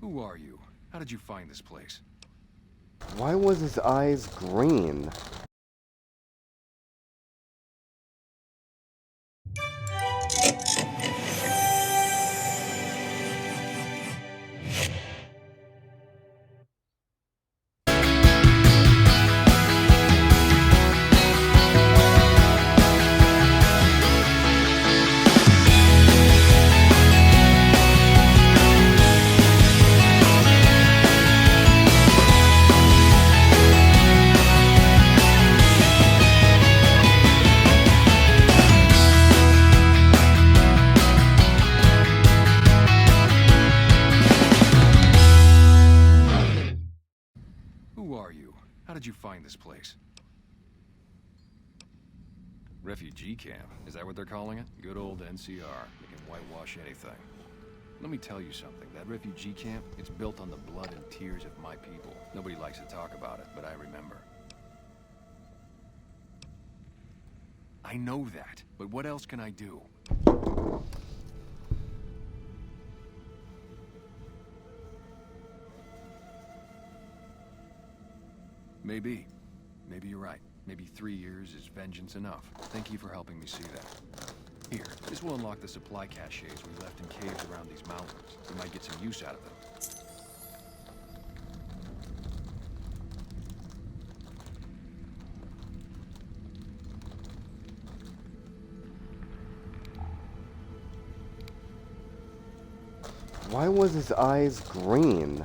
Who are you? How did you find this place? Why was his eyes green? Who are you? How did you find this place? Refugee camp? Is that what they're calling it? Good old NCR. They can whitewash anything. Let me tell you something. That refugee camp, it's built on the blood and tears of my people. Nobody likes to talk about it, but I remember. I know that, but what else can I do? Maybe. Maybe you're right. Maybe 3 years is vengeance enough. Thank you for helping me see that. Here, this will unlock the supply caches we left in caves around these mountains. We might get some use out of them. Why was his eyes green?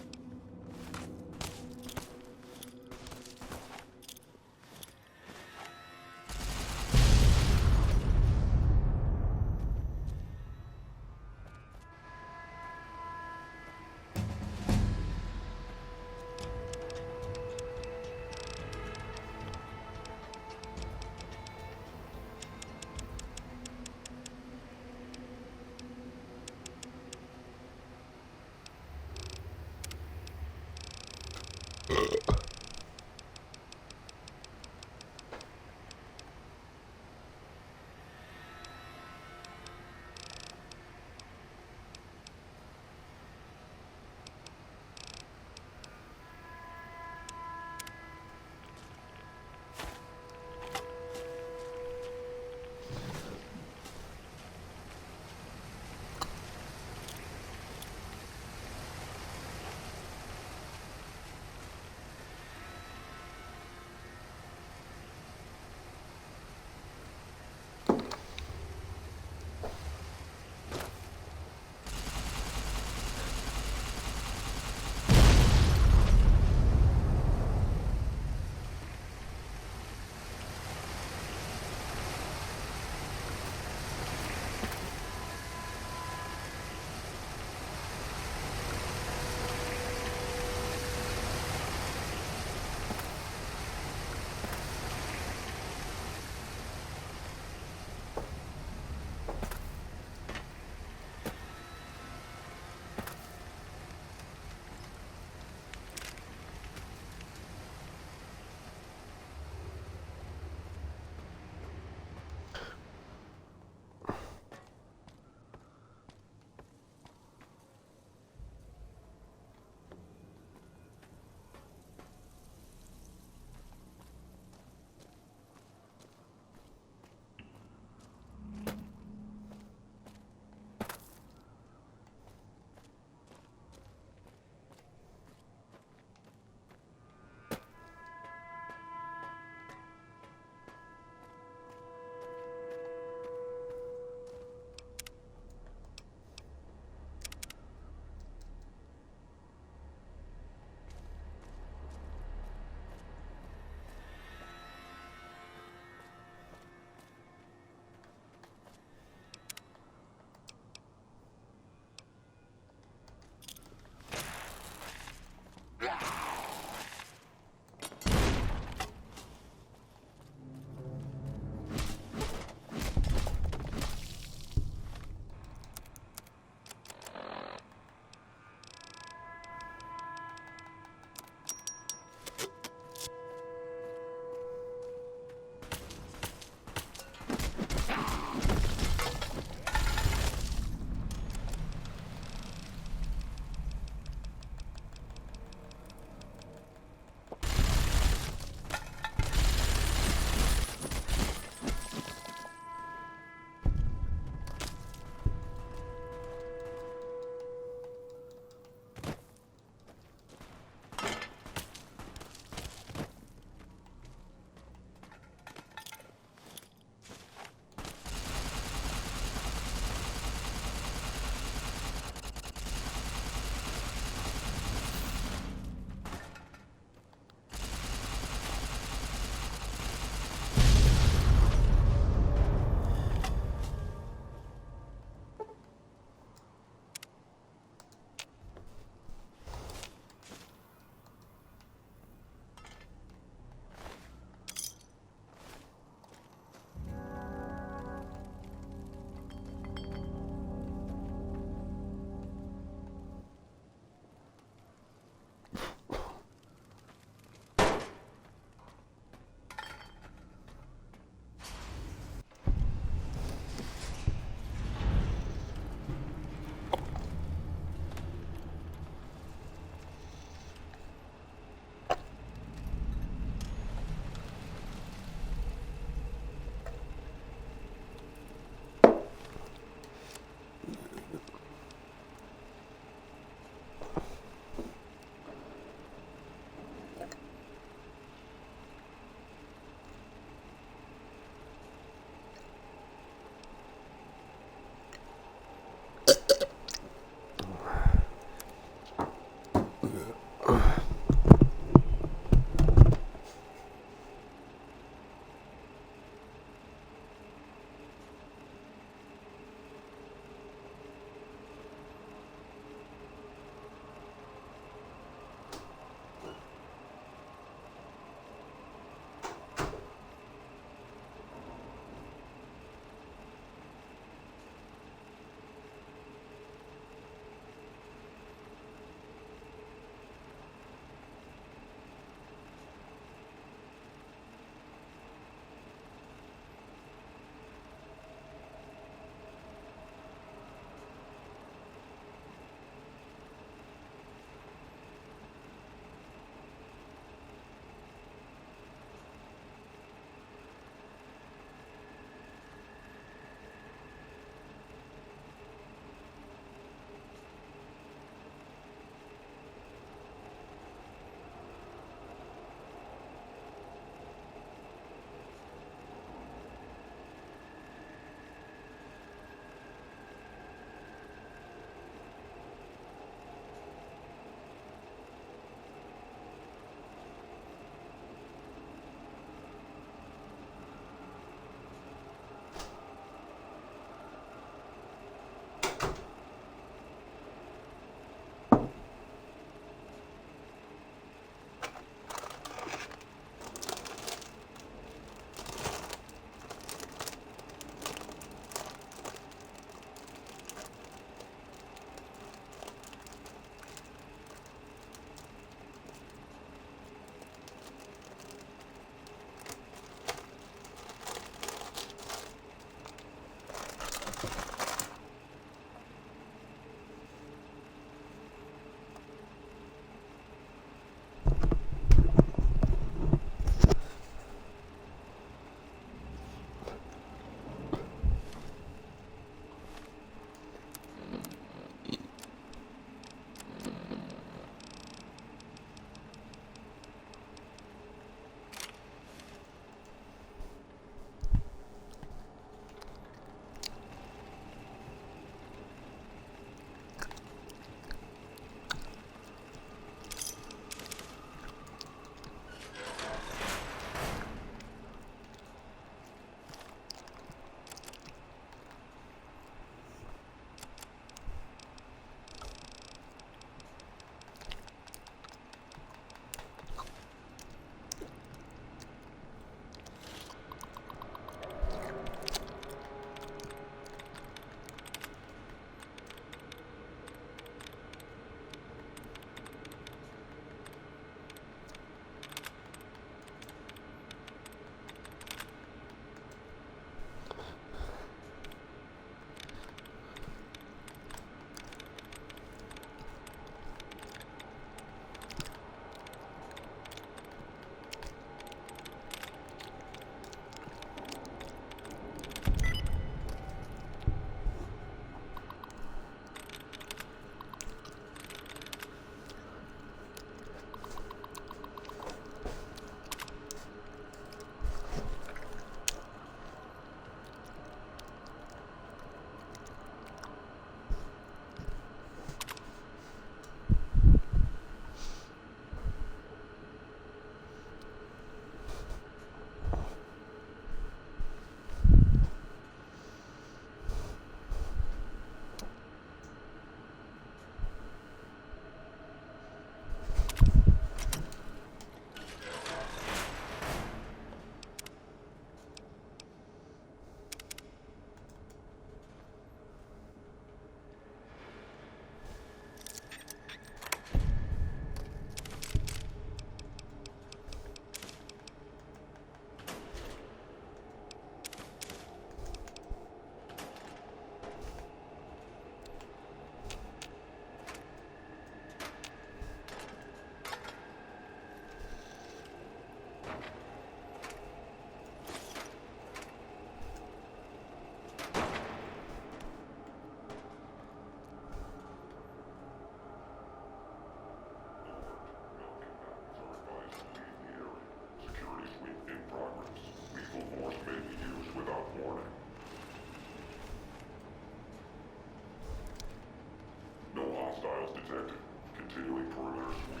Continuing perimeter sweep.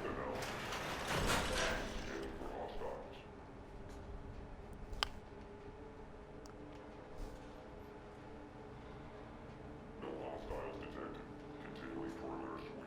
Denell. Scanning for hostiles. No hostiles detected. Continuing perimeter sweep.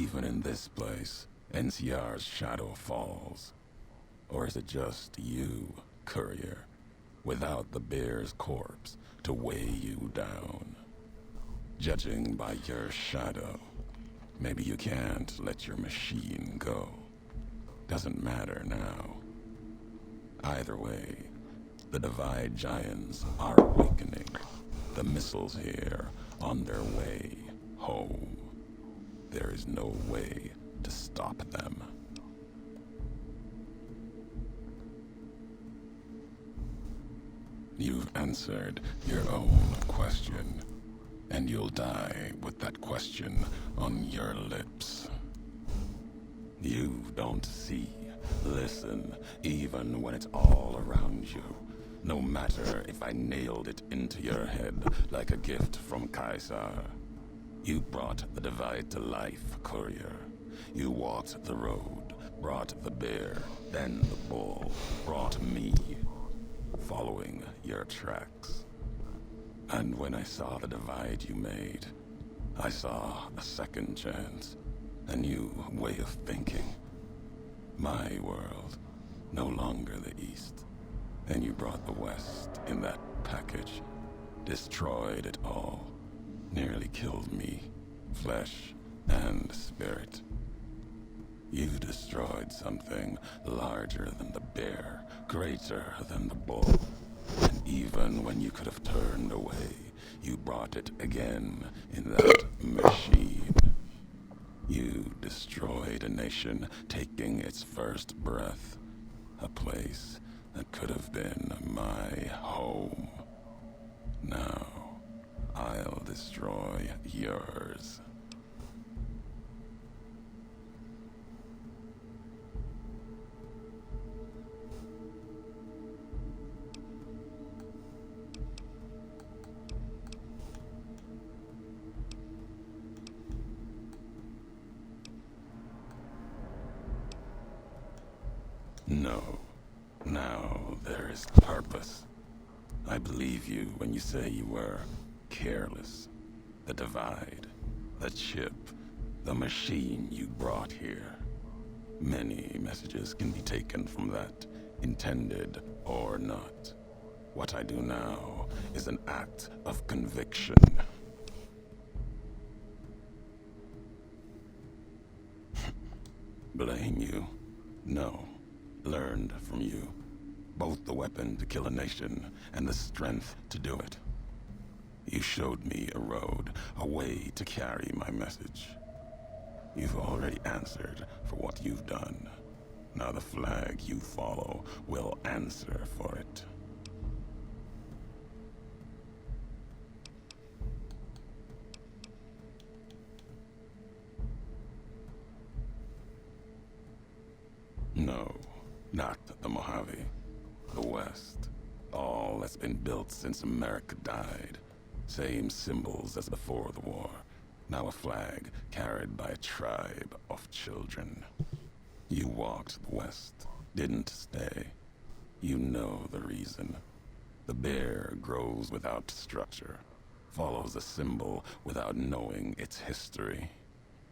even in this place, NCR's shadow falls? Or is it just you, Courier, without the bear's corpse to weigh you down? Judging by your shadow, maybe you can't let your machine go. Doesn't matter now. Either way, the Divide Giants are awakening. The missiles here on their way home. There is no way to stop them. You've answered your own question, and you'll die with that question on your lips. You don't see, listen, even when it's all around you. No matter if I nailed it into your head like a gift from Caesar. You brought the Divide to life, Courier. You walked the road, brought the bear, then the bull, brought me, following your tracks. And when I saw the divide you made, I saw a second chance, a new way of thinking. My world, no longer the East. And you brought the West in that package, destroyed it all, nearly killed me, flesh and spirit. You destroyed something larger than the bear, greater than the bull. And even when you could have turned away, you brought it again in that machine. You destroyed a nation taking its first breath, a place that could have been my home. Now, I'll destroy yours. No. Now there is purpose. I believe you when you say you were careless. The divide, the chip, the machine you brought here. Many messages can be taken from that, intended or not. What I do now is an act of conviction. Blame you? No. Learned from you. Both the weapon to kill a nation and the strength to do it. You showed me a road, a way to carry my message. You've already answered for what you've done. Now the flag you follow will answer for it. No, not the Mojave. The West. All that's been built since America died. Same symbols as before the war. Now a flag carried by a tribe of children. You walked the West, didn't stay. You know the reason. The bear grows without structure, follows a symbol without knowing its history.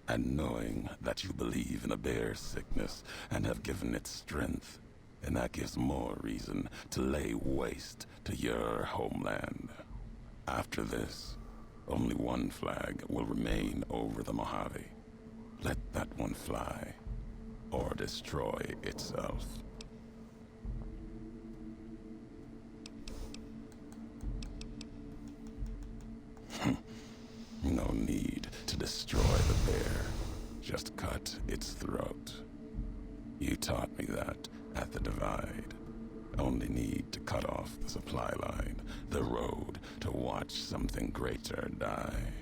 And knowing that you believe in a bear's sickness and have given it strength, and that gives more reason to lay waste to your homeland. After this, only one flag will remain over the Mojave. Let that one fly, or destroy itself. No need to destroy the bear. Just cut its throat. You taught me that at the divide. Only need to cut off the supply line, the road, to watch something greater die.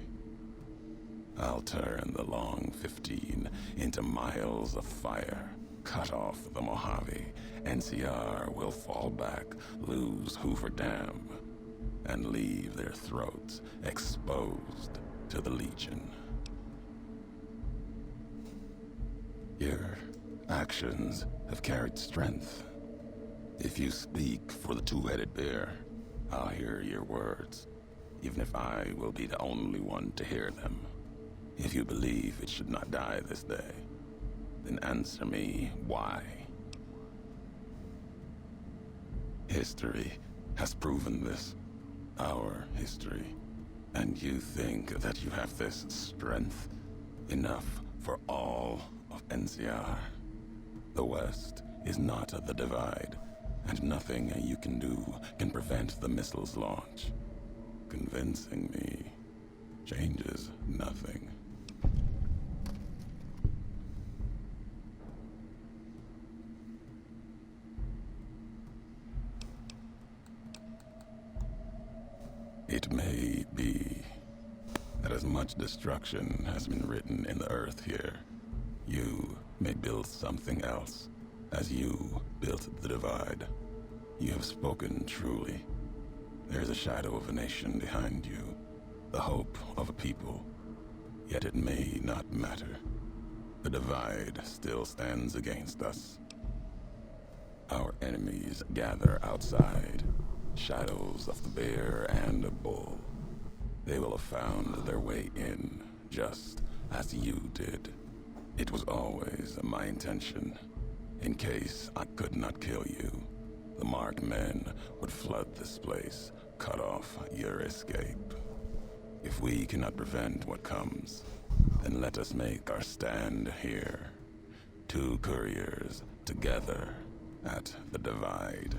I'll turn the long 15 into miles of fire. Cut off the Mojave. NCR will fall back, lose Hoover Dam, and leave their throats exposed to the Legion. Your actions have carried strength. If you speak for the two-headed bear, I'll hear your words, even if I will be the only one to hear them. If you believe it should not die this day, then answer me why. History has proven this. Our history. And you think that you have this strength? Enough for all of NCR. The West is not the Divide, and nothing you can do can prevent the missile's launch. Convincing me changes nothing. It may be that as much destruction has been written in the earth here, you may build something else, as you built the Divide. You have spoken truly. There is a shadow of a nation behind you, the hope of a people. Yet it may not matter. The Divide still stands against us. Our enemies gather outside, shadows of the bear and the bull. They will have found their way in, just as you did. It was always my intention. In case I could not kill you, the marked men would flood this place, cut off your escape. If we cannot prevent what comes, then let us make our stand here. Two couriers together at the Divide.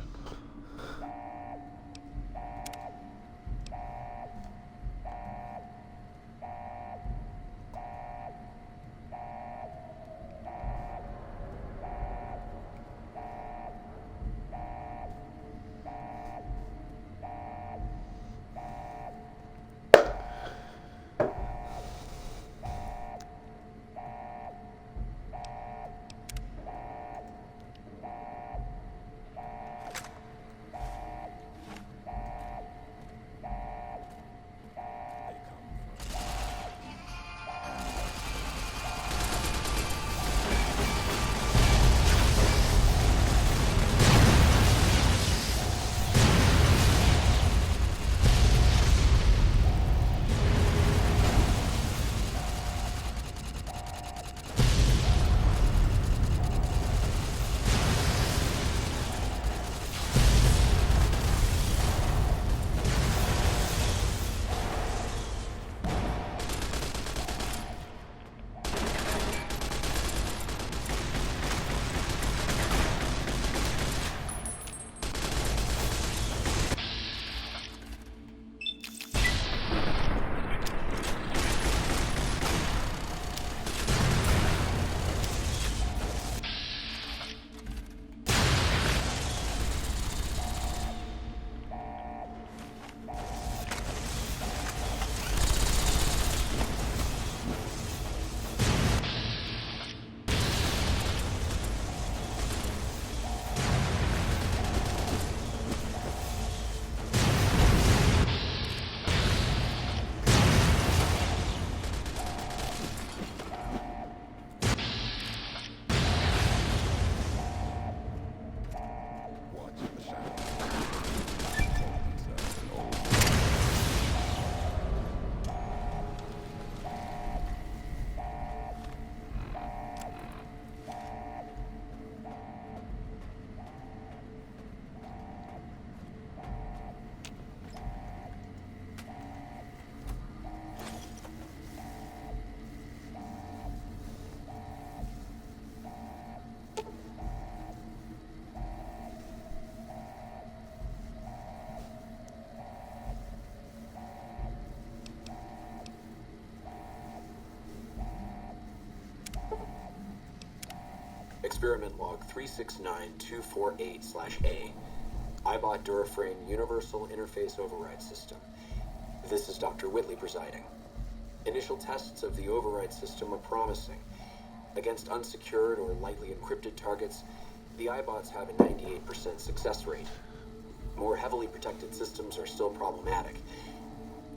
Experiment log 369248/A. Eyebot Duraframe Universal Interface Override System. This is Dr. Whitley presiding. Initial tests of the override system are promising. Against unsecured or lightly encrypted targets, the Eyebots have a 98% success rate. More heavily protected systems are still problematic.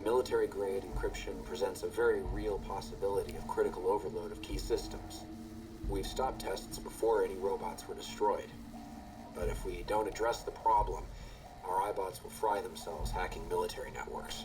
Military-grade encryption presents a very real possibility of critical overload of key systems. We've stopped tests before any robots were destroyed. But if we don't address the problem, our Eyebots will fry themselves hacking military networks.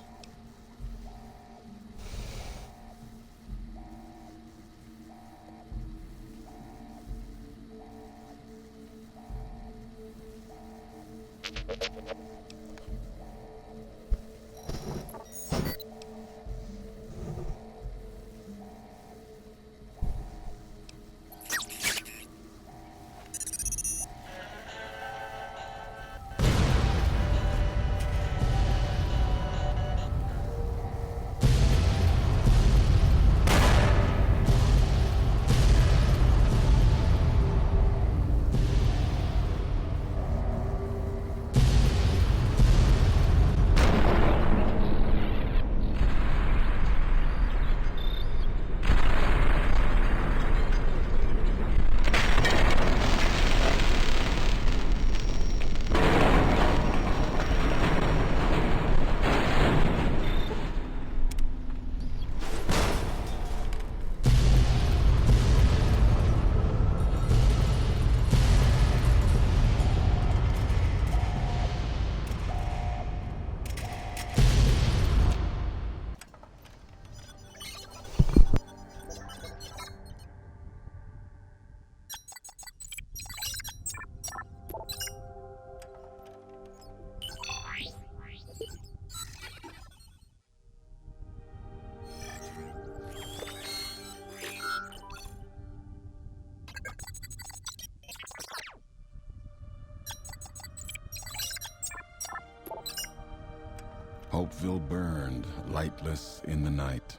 Hopeville burned lightless in the night,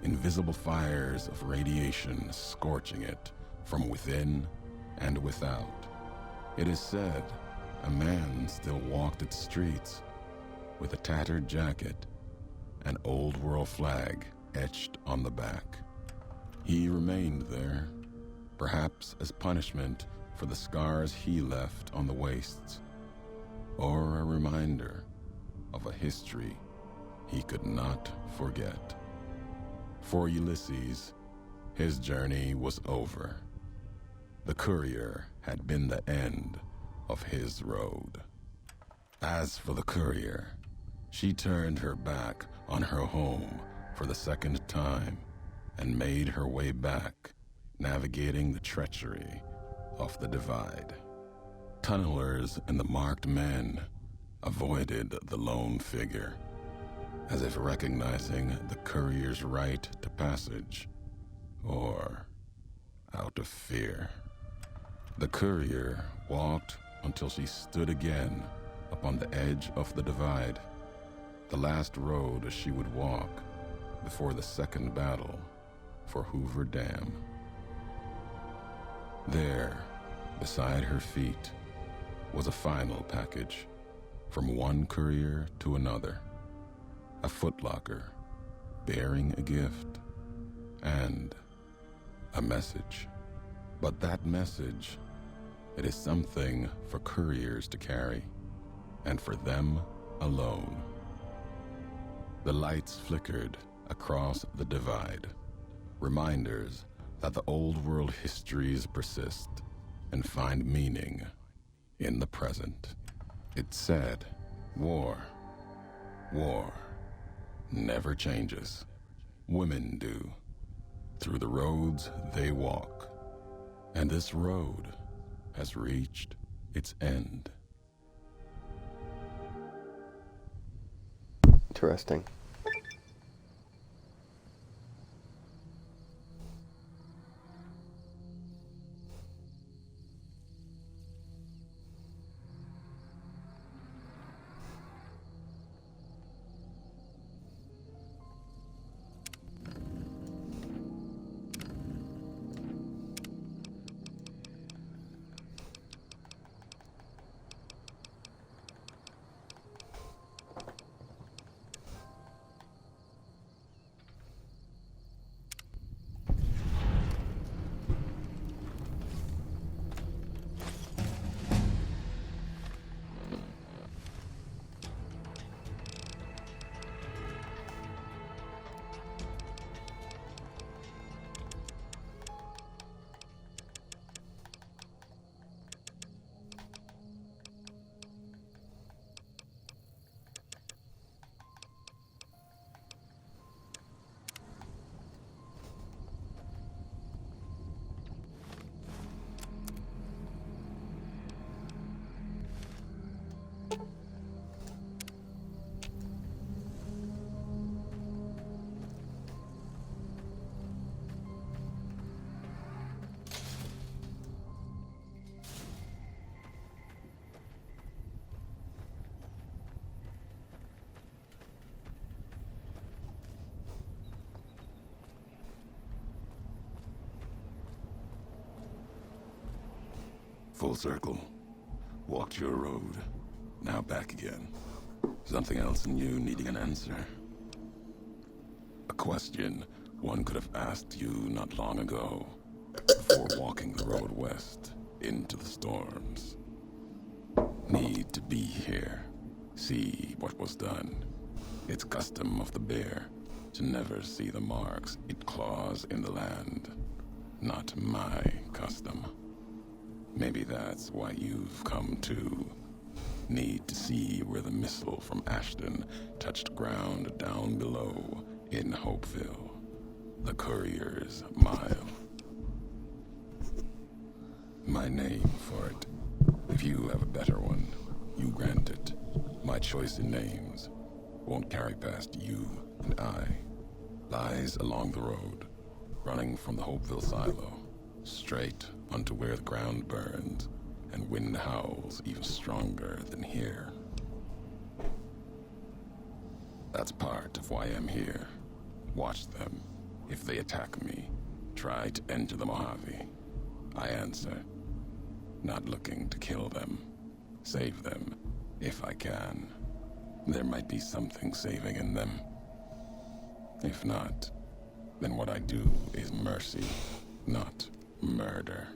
invisible fires of radiation scorching it from within and without. It is said a man still walked its streets with a tattered jacket, an old world flag etched on the back. He remained there, perhaps as punishment for the scars he left on the wastes, or a reminder of a history he could not forget. For Ulysses, his journey was over. The courier had been the end of his road. As for the courier, she turned her back on her home for the second time and made her way back, navigating the treachery of the divide. Tunnelers and the marked men avoided the lone figure, as if recognizing the courier's right to passage, or out of fear. The courier walked until she stood again upon the edge of the divide, the last road she would walk before the second battle for Hoover Dam. There, beside her feet, was a final package from one courier to another, a footlocker bearing a gift and a message. But that message, it is something for couriers to carry, and for them alone. The lights flickered across the divide, reminders that the old world histories persist and find meaning in the present. It said, war never changes. Women do, through the roads they walk. And this road has reached its end. Interesting. Full circle. Walked your road. Now back again. Something else in you needing an answer. A question one could have asked you not long ago, before walking the road west into the storms. Need to be here. See what was done. It's custom of the bear to never see the marks it claws in the land. Not my custom. Maybe that's why you've come too. Need to see where the missile from Ashton touched ground down below in Hopeville. The Courier's Mile. My name for it. If you have a better one, you grant it. My choice in names won't carry past you and I. Lies along the road, running from the Hopeville silo, straight onto where the ground burns and wind howls even stronger than here. That's part of why I'm here. Watch them. If they attack me, try to enter the Mojave. I answer. Not looking to kill them. Save them, if I can. There might be something saving in them. If not, then what I do is mercy, not murder.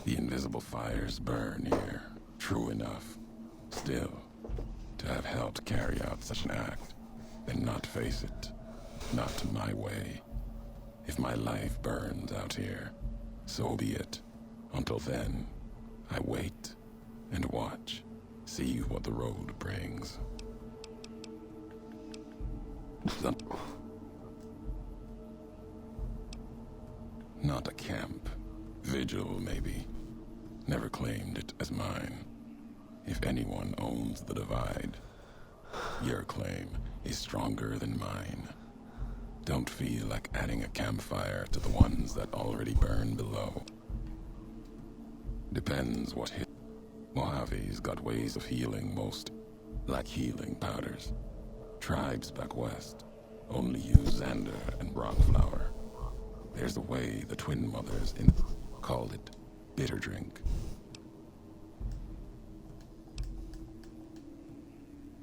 The invisible fires burn here, true enough. Still, to have helped carry out such an act, and not face it, not my way. If my life burns out here, so be it. Until then, I wait and watch, see what the road brings. Not a camp. Vigil, maybe. Never claimed it as mine. If anyone owns the Divide, your claim is stronger than mine. Don't feel like adding a campfire to the ones that already burn below. Depends what hit. Mojave's got ways of healing most, like healing powders. Tribes back west only use Xander and Rockflower. There's a way the Twin Mothers called it bitter drink.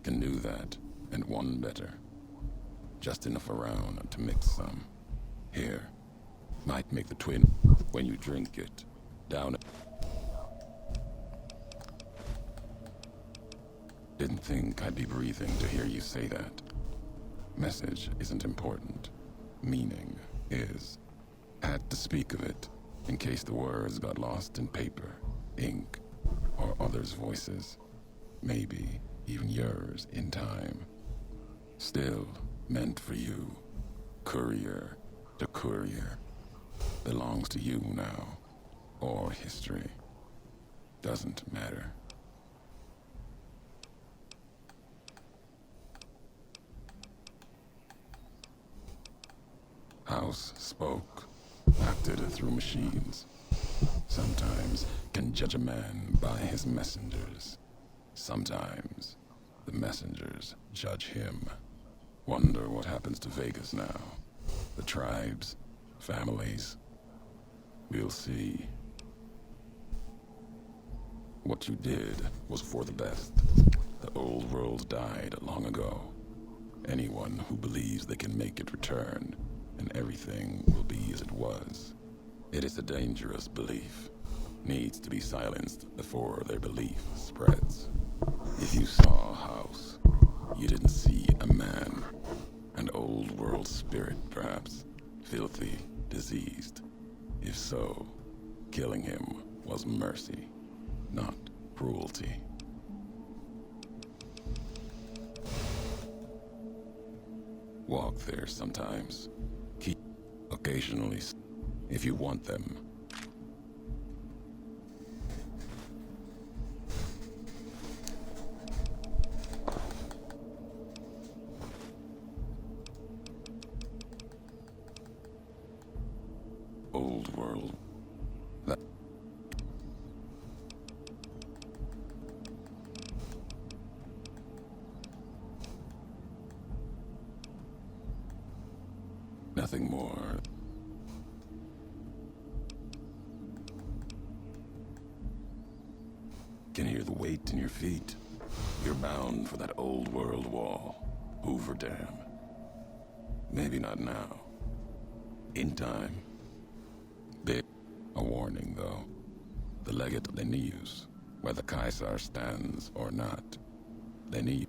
Can do that, and one better. Just enough around to mix some. Here, might make the twin when you drink it. Down it. Didn't think I'd be breathing to hear you say that. Message isn't important. Meaning is. Had to speak of it, in case the words got lost in paper, ink, or others' voices. Maybe even yours in time. Still meant for you. Courier to courier. Belongs to you now. Or history. Doesn't matter. House spoke, acted through machines. Sometimes can judge a man by his messengers. Sometimes the messengers judge him. Wonder what happens to Vegas now. The tribes, families. We'll see. What you did was for the best. The old world died long ago. Anyone who believes they can make it return, and everything will be as it was. It is a dangerous belief. Needs to be silenced before their belief spreads. If you saw a house, you didn't see a man. An old world spirit, perhaps. Filthy, diseased. If so, killing him was mercy, not cruelty. Walk there sometimes. Keep occasionally if you want them. Old world. That nothing more. Can hear the weight in your feet. You're bound for that old world wall. Hoover Dam. Maybe not now. In time. Big. A warning, though. The legate Linnaeus, whether Caesar stands or not. Linnaeus.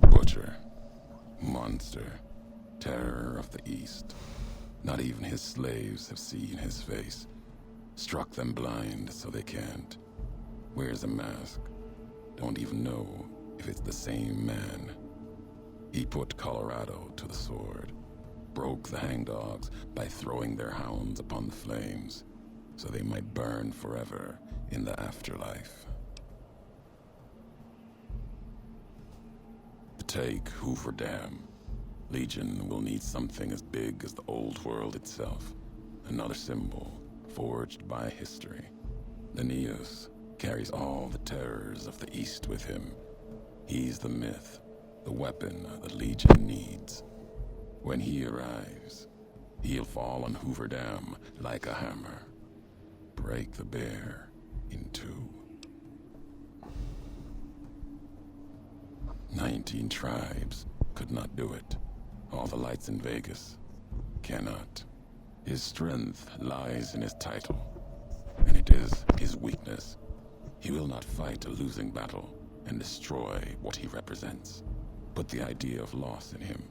Butcher. Monster. Terror of the East. Not even his slaves have seen his face. Struck them blind so they can't. Wears a mask. Don't even know if it's the same man. He put Colorado to the sword. Broke the hangdogs by throwing their hounds upon the flames, so they might burn forever in the afterlife. To take Hoover Dam, Legion will need something as big as the old world itself. Another symbol, forged by history. Linnaeus carries all the terrors of the East with him. He's the myth, the weapon the Legion needs. When he arrives, he'll fall on Hoover Dam like a hammer. Break the bear in two. 19 tribes could not do it. All the lights in Vegas cannot. His strength lies in his title, and it is his weakness. He will not fight a losing battle and destroy what he represents. Put the idea of loss in him.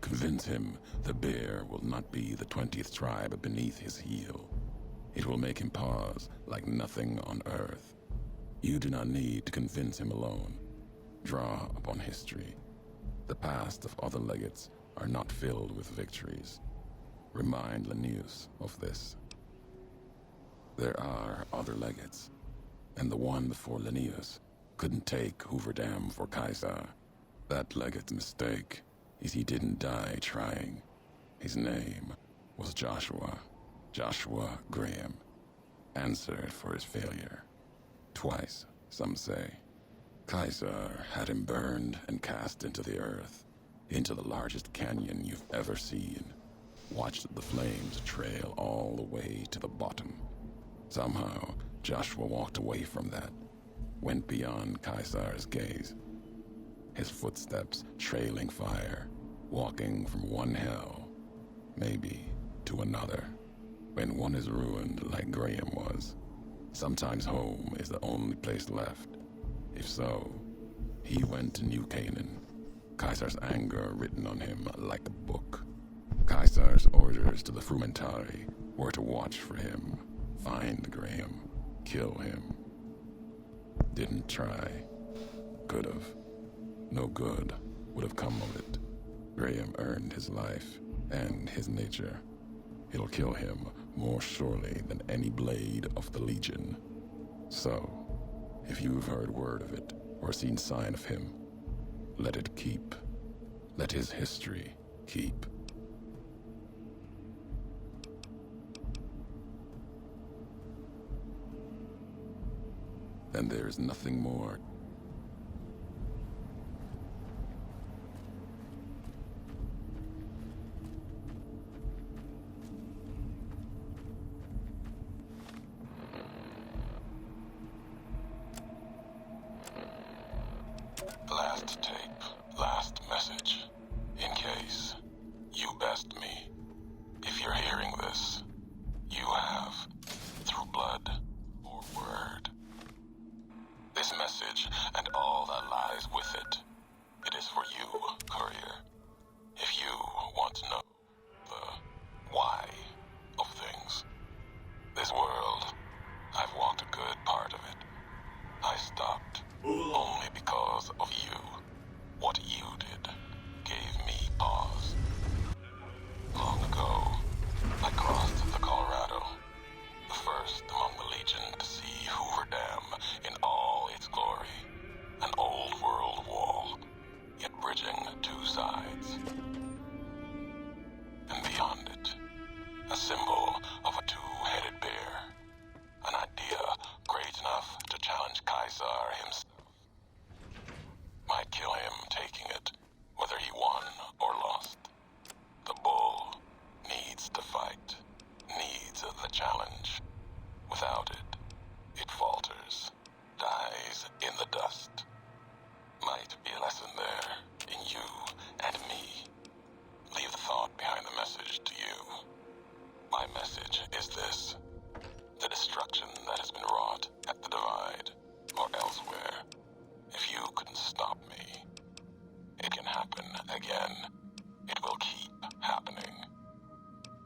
Convince him the bear will not be the 20th tribe beneath his heel. It will make him pause like nothing on earth. You do not need to convince him alone. Draw upon history. The past of other legates are not filled with victories. Remind Linnaeus of this. There are other legates, and the one before Linnaeus couldn't take Hoover Dam for Caesar. That legate's mistake is he didn't die trying. His name was Joshua Graham, answered for his failure. Twice, some say. Caesar had him burned and cast into the earth, into the largest canyon you've ever seen. Watched the flames trail all the way to the bottom. Somehow, Joshua walked away from that, went beyond Caesar's gaze. His footsteps trailing fire, walking from one hell, maybe to another. When one is ruined like Graham was, sometimes home is the only place left. If so, he went to New Canaan, Caesar's anger written on him like a book. Caesar's orders to the Frumentari were to watch for him, find Graham, kill him. Didn't try. Could've. No good would have come of it. Graham earned his life and his nature. It'll kill him more surely than any blade of the Legion. So, if you've heard word of it or seen sign of him, let it keep. Let his history keep. And there is nothing more. Last tape, last message. In case you best me. If you're hearing this, you have, through blood or word. This message and all that lies with it, it is for you, courier. If you want to know the why of things. This world, I've walked a good part of it. I stopped only because of you. What you did gave me pause. Long ago, I crossed the Colorado, the first among the Legion to see Hoover Dam in all its glory. An old world wall, yet bridging two sides. And beyond it, a symbol of a two-headed bear. An idea great enough to challenge Caesar himself. Might kill him taking it, whether he won or lost. The bull needs to fight, needs the challenge. Without it, it falters, dies in the dust. Might be a lesson there, in you and me. Leave the thought behind the message to you. My message is this. The destruction that has been wrought at the Divide, or elsewhere, if you couldn't stop me, it can happen again. It will keep happening.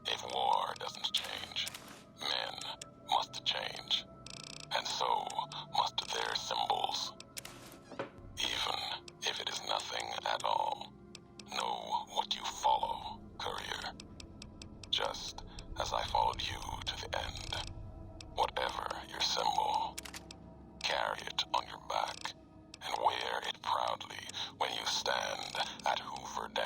If war doesn't change, men must change, and so must their symbols. Even if it is nothing at all, know what you follow, courier. Just as I followed you to the end. Whatever your symbol, carry it on your back and wear it proudly when you stand at Hoover Dam.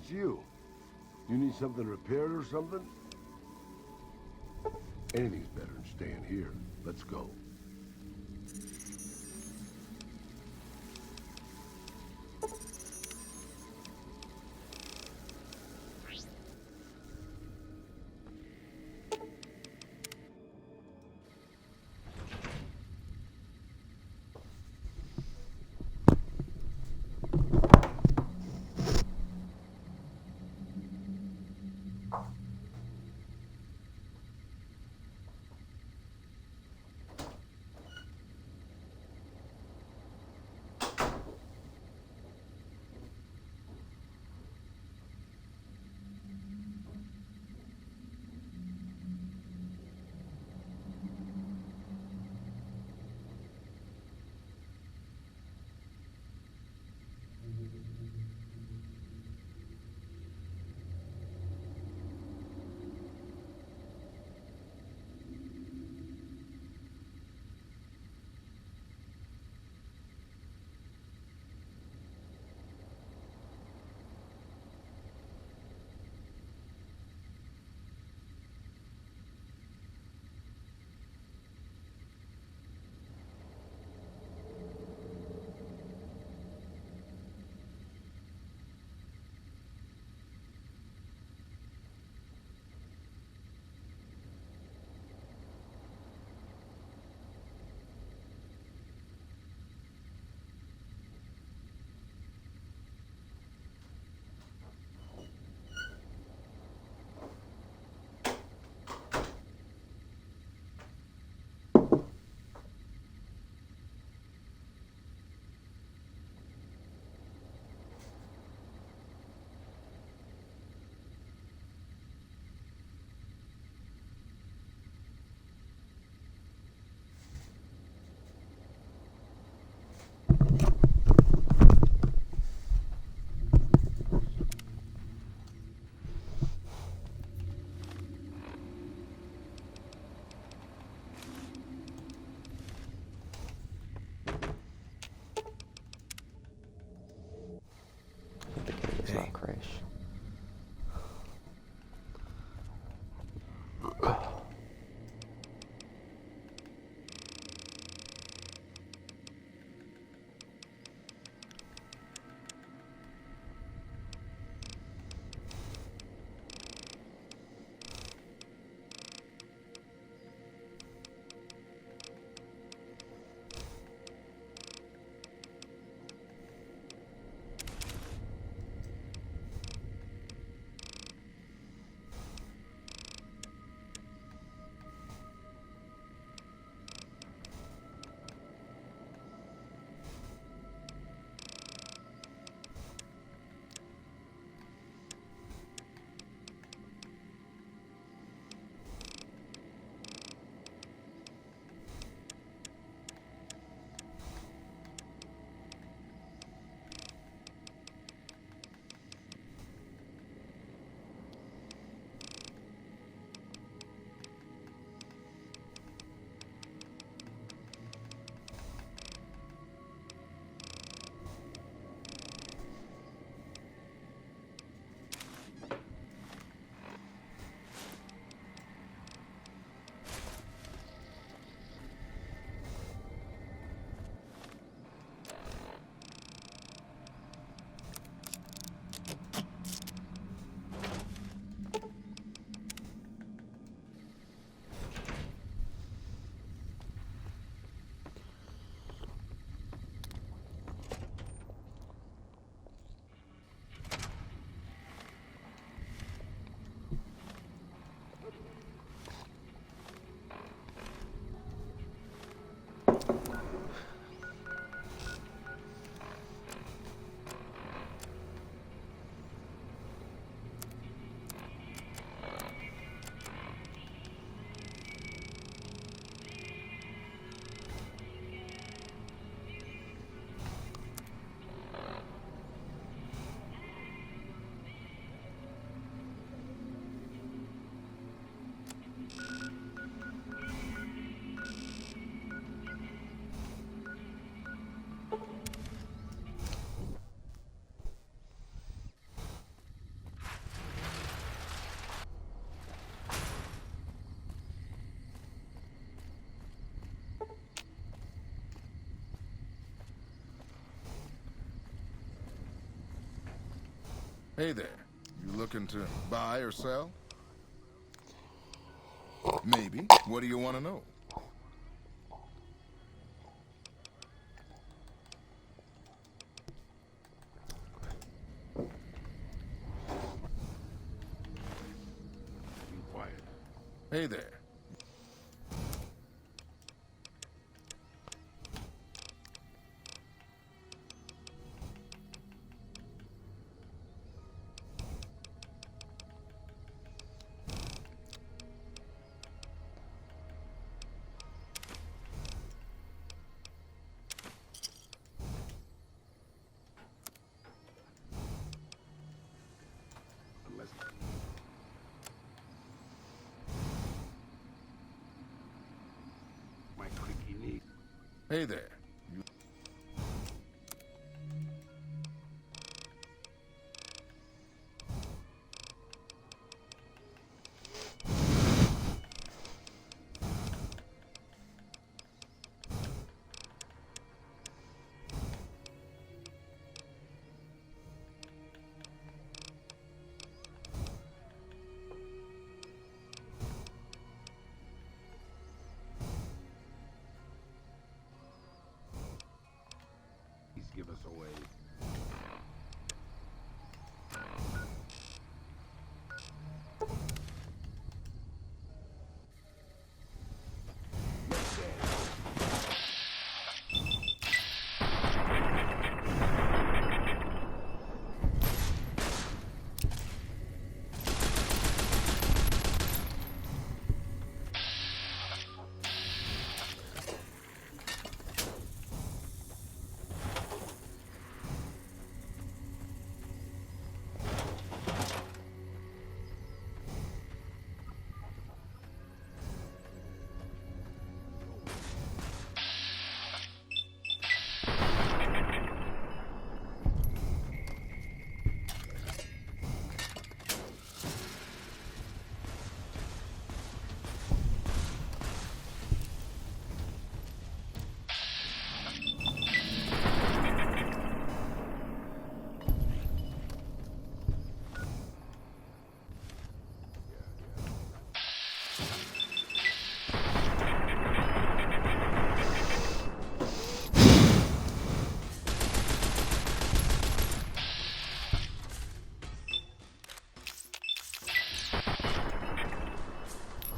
it's you. You need something repaired or something? Anything's better than staying here. Let's go. The game does not crash. Hey there. You looking to buy or sell? Maybe. What do you want to know? Be quiet. Hey there. Unless... My creaky knee. Hey there. You... Please give us away.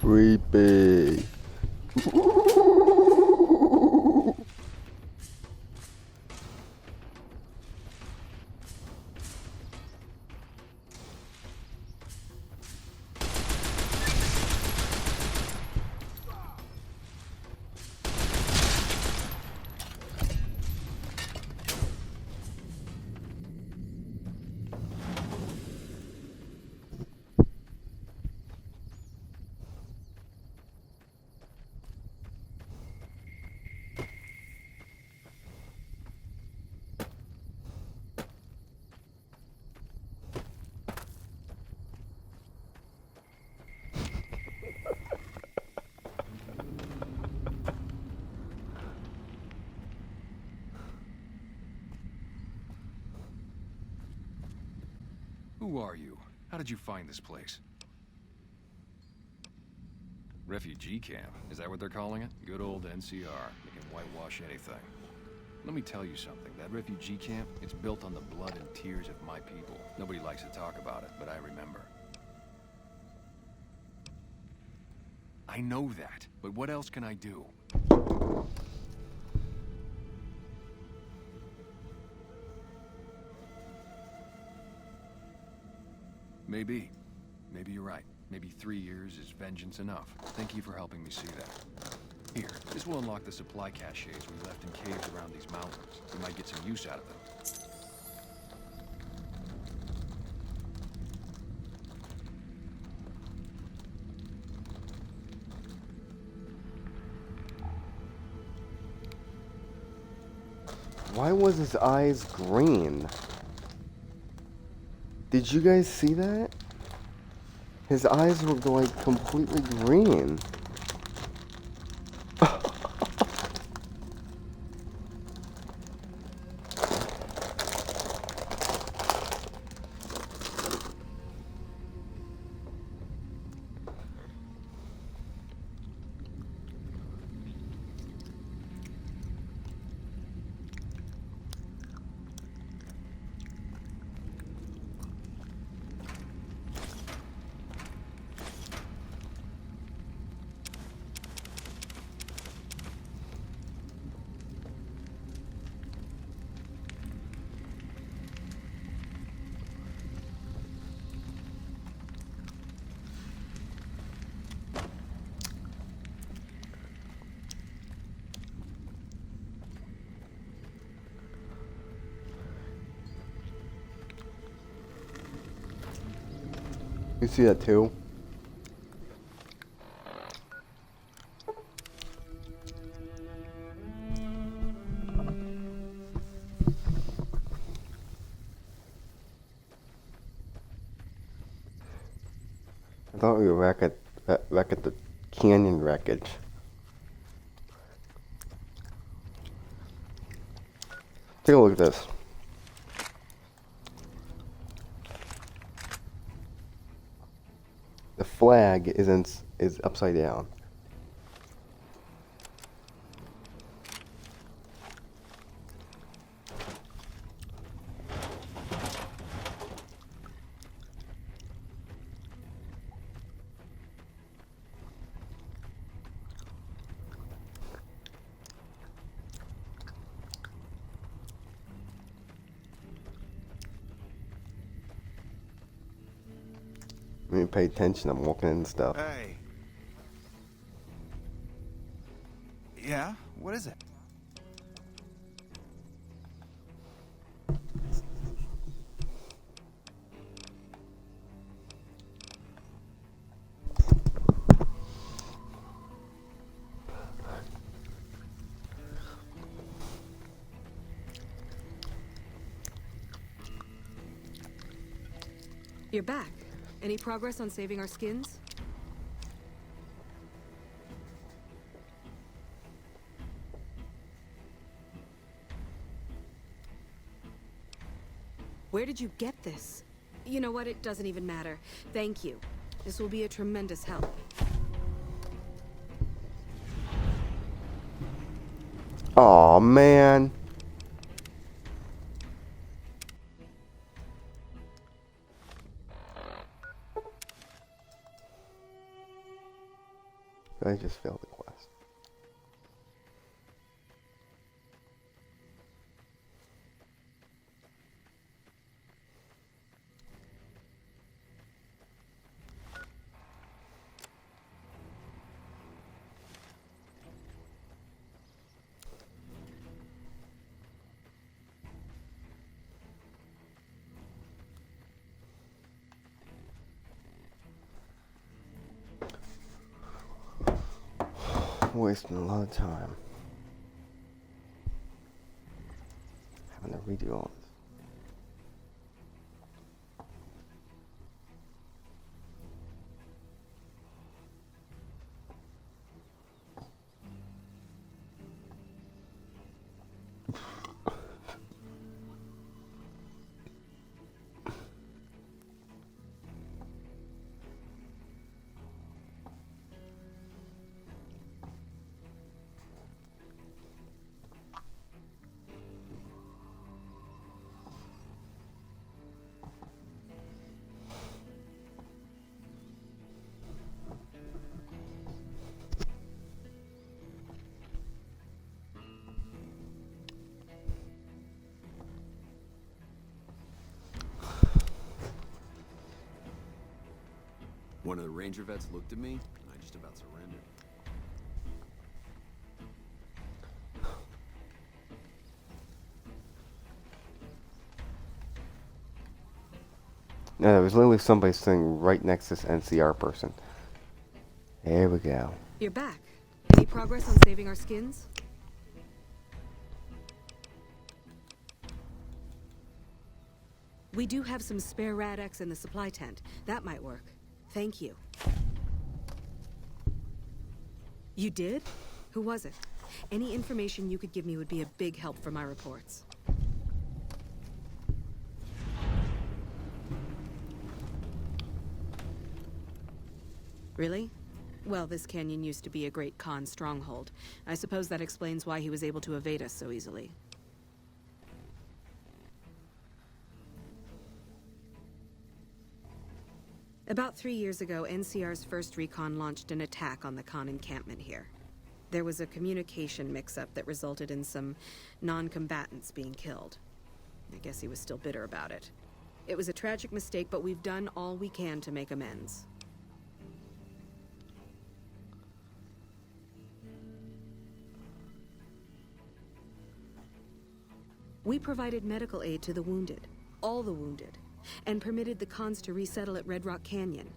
Creepy. Who are you? How did you find this place? Refugee camp? Is that what they're calling it? Good old NCR. They can whitewash anything. Let me tell you something. That refugee camp, it's built on the blood and tears of my people. Nobody likes to talk about it, but I remember. I know that, but what else can I do? Maybe. Maybe you're right. Maybe 3 years is vengeance enough. Thank you for helping me see that. Here, this will unlock the supply caches we left in caves around these mountains. We might get some use out of them. Why was his eyes green? Did you guys see that? His eyes were like completely green. You see that too? I thought we were back at the canyon wreckage. Take a look at this. The flag is upside down. I mean, pay attention. I'm walking in and stuff. Hey. Yeah? What is it? You're back. Any progress on saving our skins? Where did you get this? You know what? It doesn't even matter. Thank you. This will be a tremendous help. Aw, man. I just failed the quest. Wasting a lot of time. Having to redo all this. One of the Ranger vets looked at me, and I just about surrendered. No, there was literally somebody sitting right next to this NCR person. There we go. You're back. Any progress on saving our skins? We do have some spare Rad-X in the supply tent. That might work. Thank you. You did? Who was it? Any information you could give me would be a big help for my reports. Really? Well, this canyon used to be a great Khan stronghold. I suppose that explains why he was able to evade us so easily. About 3 years ago, NCR's first recon launched an attack on the Khan encampment here. There was a communication mix-up that resulted in some non-combatants being killed. I guess he was still bitter about it. It was a tragic mistake, but we've done all we can to make amends. We provided medical aid to the wounded. All the wounded. and permitted the cons to resettle at Red Rock Canyon.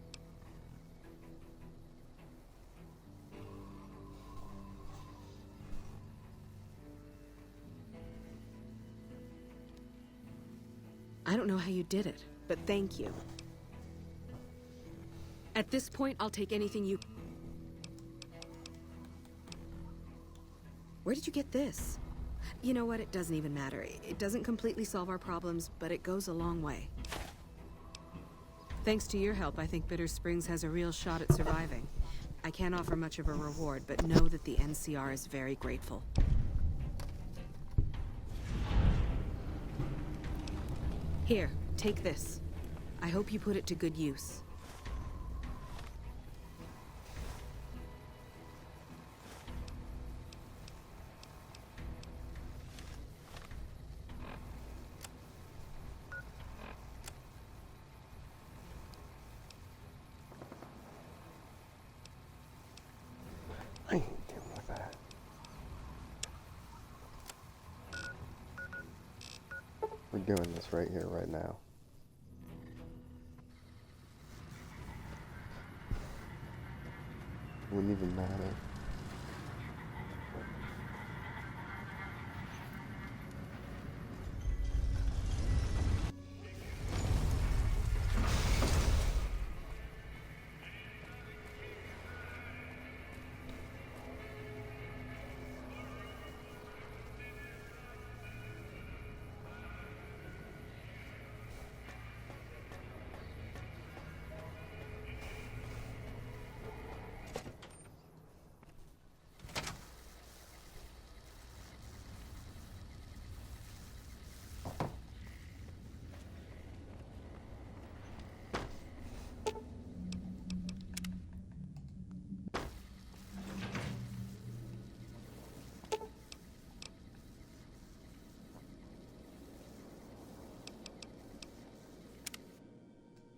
I don't know how you did it, but thank you. At this point, I'll take anything you... Where did you get this? You know what? It doesn't even matter. It doesn't completely solve our problems, but it goes a long way. Thanks to your help, I think Bitter Springs has a real shot at surviving. I can't offer much of a reward, but know that the NCR is very grateful. Here, take this. I hope you put it to good use. I ain't dealing with that. We're doing this right here, right now. Wouldn't even matter.